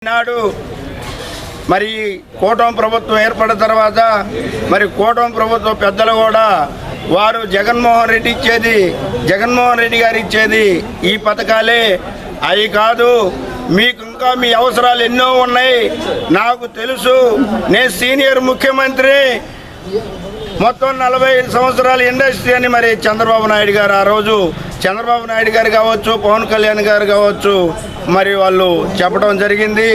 నాడు మరి కూటమి ప్రభుత్వం ఏర్పడిన తర్వాత మరి కూటమి ప్రభుత్వం పెద్దలు కూడా వారు జగన్మోహన్ రెడ్డి గారు ఇచ్చేది ఈ పథకాలే అవి కాదు, మీకు ఇంకా మీ అవసరాలు ఎన్నో ఉన్నాయి, నాకు తెలుసు, నేను సీనియర్ ముఖ్యమంత్రి, మొత్తం 45 సంవత్సరాల ఇండస్ట్రీ అని మరి చంద్రబాబు నాయుడు గారు ఆ రోజు చంద్రబాబు నాయుడు గారు కావచ్చు, పవన్ కళ్యాణ్ గారు కావచ్చు, మరి వాళ్ళు చెప్పడం జరిగింది.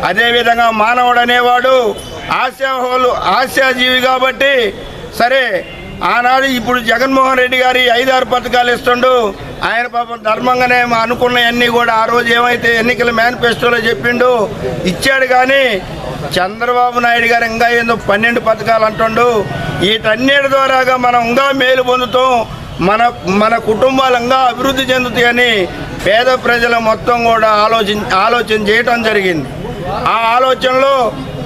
అదేవిధంగా మానవుడు అనేవాడు ఆశాజీవి కాబట్టి సరే ఆనాడు ఇప్పుడు జగన్మోహన్ రెడ్డి గారి 5-6 పథకాలు ఇస్తుండు. ఆయన పాపం ధర్మంగానే అనుకున్నవన్నీ కూడా ఆ రోజు ఏమైతే ఎన్నికల మేనిఫెస్టోలో చెప్పిండు ఇచ్చాడు. కానీ చంద్రబాబు నాయుడు గారు ఇంకా ఏందో 12 పథకాలు అంటుండు. వీటన్నిటి ద్వారాగా మనం ఇంకా మేలు పొందుతాం, మన కుటుంబాలు ఇంకా అభివృద్ధి చెందుతాయని పేద ప్రజల మొత్తం కూడా ఆలోచన చేయటం జరిగింది. ఆ ఆలోచనలో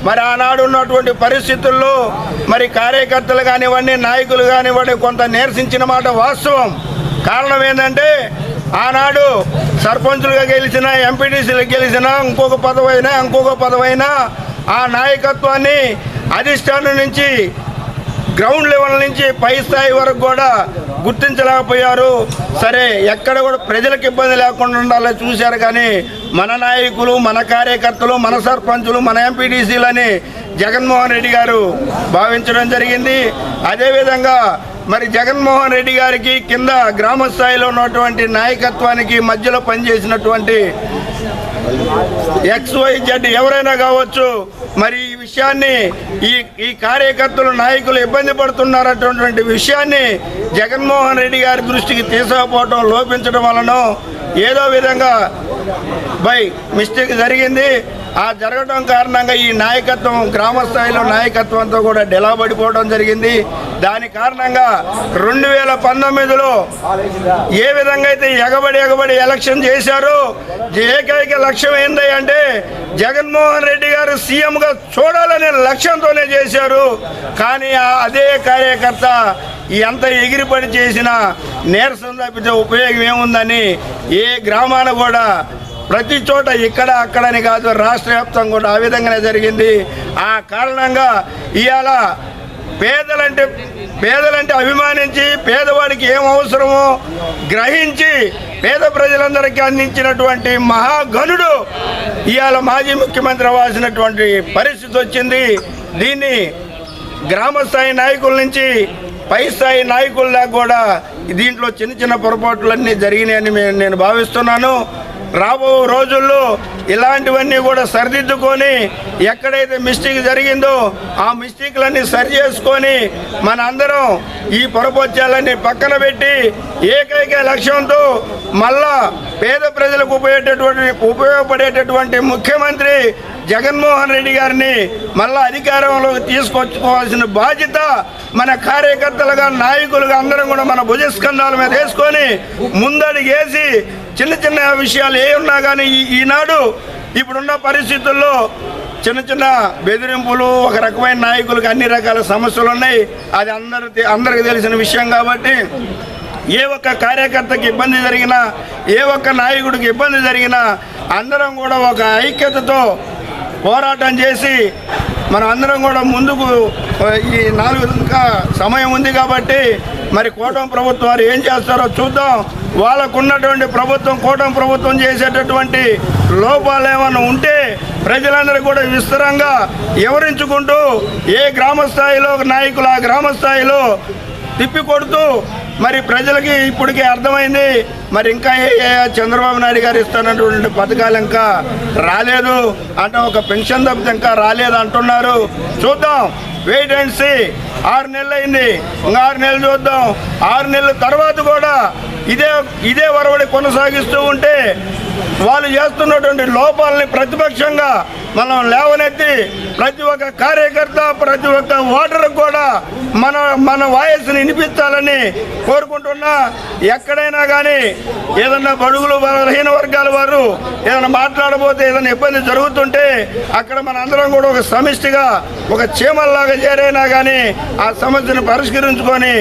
మరి ఆనాడు ఉన్నటువంటి పరిస్థితుల్లో మరి కార్యకర్తలు కానివ్వండి, నాయకులు కానివ్వండి కొంత నీరసించిన మాట వాస్తవం. కారణం ఏంటంటే ఆనాడు సర్పంచులుగా గెలిచిన, ఎంపీటీసీలకు గెలిచిన, ఇంకొక పదవైనా ఆ నాయకత్వాన్ని అధిష్టానం నుంచి గ్రౌండ్ లెవెల్ నుంచి పై స్థాయి వరకు కూడా గుర్తించలేకపోయారు. సరే ఎక్కడ కూడా ప్రజలకు ఇబ్బంది లేకుండా ఉండాలో చూశారు. కానీ మన నాయకులు, మన కార్యకర్తలు, మన సర్పంచులు, మన ఎంపీటీసీలని జగన్మోహన్ రెడ్డి గారు భావించడం జరిగింది. అదేవిధంగా మరి జగన్మోహన్ రెడ్డి గారికి కింద గ్రామ స్థాయిలో ఉన్నటువంటి నాయకత్వానికి మధ్యలో పనిచేసినటువంటి XYZ ఎవరైనా కావచ్చు, మరి ఈ విషయాన్ని ఈ కార్యకర్తలు, నాయకులు ఇబ్బంది పడుతున్నారటువంటి విషయాన్ని జగన్మోహన్ రెడ్డి గారి దృష్టికి తీసుకుపోవటం లోపించడం వలన ఏదో విధంగా బై మిస్టేక్ జరిగింది. ఆ జరగడం కారణంగా ఈ నాయకత్వం గ్రామ స్థాయిలో నాయకత్వంతో కూడా డెలాబడిపోవడం జరిగింది. దాని కారణంగా 2019లో ఏ విధంగా అయితే ఎగబడి ఎలక్షన్ చేశారో ఏకైక లక్ష్యం ఏంటి అంటే జగన్మోహన్ రెడ్డి గారు సీఎంగా చూడాలనే లక్ష్యంతోనే చేశారు. కానీ అదే కార్యకర్త ఎంత ఎగిరిపడి చేసినా నీరసం తప్పితే ఉపయోగం ఏముందని ఏ గ్రామాన కూడా ప్రతి చోట ఇక్కడ అక్కడని కాదు రాష్ట్ర వ్యాప్తంగా కూడా ఆ విధంగానే జరిగింది. ఆ కారణంగా ఇవాళ పేదలంటే అభిమానించి పేదవాడికి ఏం అవసరమో గ్రహించి పేద ప్రజలందరికీ అందించినటువంటి మహాగణుడు ఇవాళ మాజీ ముఖ్యమంత్రి అవ్వాల్సినటువంటి పరిస్థితి వచ్చింది. దీన్ని గ్రామ స్థాయి నాయకుల నుంచి పై స్థాయి నాయకుల్లా కూడా దీంట్లో చిన్న పొరపాట్లన్నీ జరిగినాయని నేను భావిస్తున్నాను. రాబో రోజుల్లో ఇలాంటివన్నీ కూడా సరిదిద్దుకొని ఎక్కడైతే మిస్టేక్ జరిగిందో ఆ మిస్టేక్లన్నీ సరి చేసుకొని మన అందరం ఈ పొరపొచ్చాలన్నీ పక్కన పెట్టి ఏకైక లక్ష్యంతో మళ్ళా పేద ప్రజలకు ఉపయోగపడేటటువంటి ముఖ్యమంత్రి జగన్మోహన్ రెడ్డి గారిని మళ్ళా అధికారంలోకి తీసుకొచ్చుకోవాల్సిన బాధ్యత మన కార్యకర్తలుగా, నాయకులుగా అందరం కూడా మన భుజస్కంధాల మీద వేసుకొని ముందడుగేసి చిన్న విషయాలు ఏ ఉన్నా కానీ ఈనాడు ఇప్పుడున్న పరిస్థితుల్లో చిన్న బెదిరింపులు, ఒక రకమైన నాయకులకు అన్ని రకాల సమస్యలు ఉన్నాయి. అది అందరికి తెలిసిన విషయం కాబట్టి ఏ ఒక్క కార్యకర్తకి ఇబ్బంది జరిగినా, ఏ ఒక్క నాయకుడికి ఇబ్బంది జరిగినా అందరం కూడా ఒక ఐక్యతతో పోరాటం చేసి మనం అందరం కూడా ముందుకు ఈ 4 ఇంకా సమయం ఉంది కాబట్టి మరి కూటమి ప్రభుత్వం వారు ఏం చేస్తారో చూద్దాం. వాళ్ళకున్నటువంటి కూటమి ప్రభుత్వం చేసేటటువంటి లోపాలు ఏమైనా ఉంటే ప్రజలందరూ కూడా విస్తరంగా వివరించుకుంటూ ఏ గ్రామ స్థాయిలో నాయకులు ఆ గ్రామ స్థాయిలో తిప్పికొడుతూ మరి ప్రజలకి ఇప్పటికే అర్థమైంది. మరి ఇంకా చంద్రబాబు నాయుడు గారు ఇస్తున్నటువంటి పథకాలు ఇంకా రాలేదు అంటే ఒక పెన్షన్ తప్పితే ఇంకా రాలేదు అంటున్నారు. చూద్దాం, వెయిట్ అండ్ సీ. 6 నెలలు అయింది, ఇంకా 6 నెలలు చూద్దాం. 6 నెలల తర్వాత కూడా ఇదే వరవడి కొనసాగిస్తూ ఉంటే వాళ్ళు చేస్తున్నటువంటి లోపాలని ప్రతిపక్షంగా మనం లేవనెత్తి ప్రతి ఒక్క కార్యకర్త, ప్రతి ఒక్క ఓటరు కూడా మన వాయిస్ని వినిపించాలని కోరుకుంటున్నా. ఎక్కడైనా కానీ ఏదన్నా బడుగులు బలహీన వర్గాల వారు ఏదైనా మాట్లాడబోతే ఏదైనా ఇబ్బంది జరుగుతుంటే అక్కడ మన అందరం కూడా ఒక సమిష్టిగా ఒక చీమల్లాగా చేరైనా కానీ ఆ సమస్యను పరిష్కరించుకొని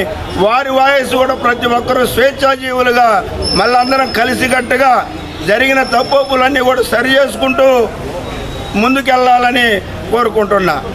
వారి వాయిస్ కూడా ప్రతి ఒక్కరూ స్వేచ్ఛాజీవులుగా మళ్ళీ అందరం కలిసికట్టుగా జరిగిన తప్పులన్నీ కూడా సరి చేసుకుంటూ ముందుకెళ్ళాలని కోరుకుంటున్నా.